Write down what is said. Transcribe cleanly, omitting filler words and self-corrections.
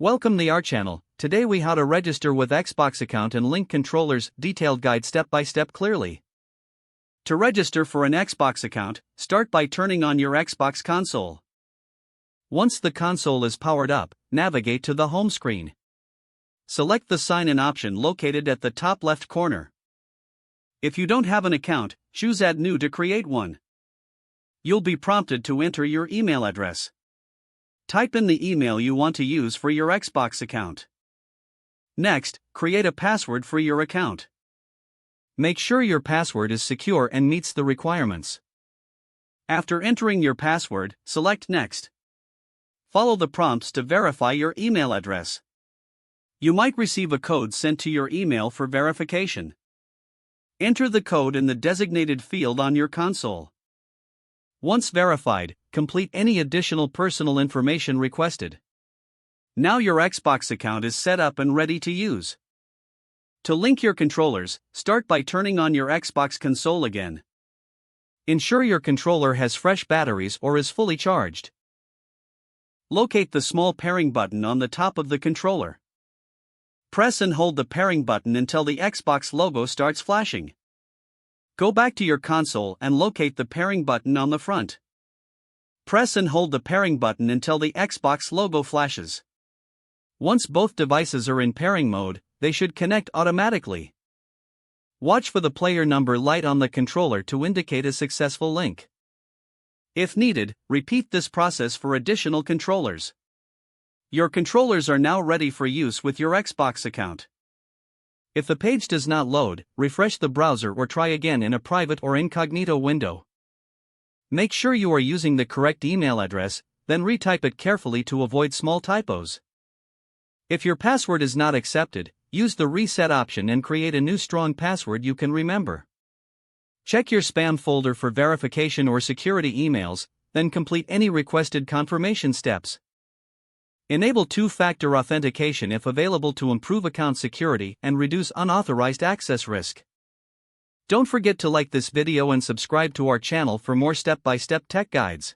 Welcome to our channel. Today we how to register with Xbox account and link controllers, detailed guide step by step clearly. To register for an Xbox account, start by turning on your Xbox console. Once the console is powered up, navigate to the home screen. Select the sign-in option located at the top left corner. If you don't have an account, choose Add New to create one. You'll be prompted to enter your email address. Type in the email you want to use for your Xbox account. Next, create a password for your account. Make sure your password is secure and meets the requirements. After entering your password, select Next. Follow the prompts to verify your email address. You might receive a code sent to your email for verification. Enter the code in the designated field on your console. Once verified, complete any additional personal information requested. Now your Xbox account is set up and ready to use. To link your controllers, start by turning on your Xbox console again. Ensure your controller has fresh batteries or is fully charged. Locate the small pairing button on the top of the controller. Press and hold the pairing button until the Xbox logo starts flashing. Go back to your console and locate the pairing button on the front. Press and hold the pairing button until the Xbox logo flashes. Once both devices are in pairing mode, they should connect automatically. Watch for the player number light on the controller to indicate a successful link. If needed, repeat this process for additional controllers. Your controllers are now ready for use with your Xbox account. If the page does not load, refresh the browser or try again in a private or incognito window. Make sure you are using the correct email address, then retype it carefully to avoid small typos. If your password is not accepted, use the reset option and create a new strong password you can remember. Check your spam folder for verification or security emails, then complete any requested confirmation steps. Enable two-factor authentication if available to improve account security and reduce unauthorized access risk. Don't forget to like this video and subscribe to our channel for more step-by-step tech guides.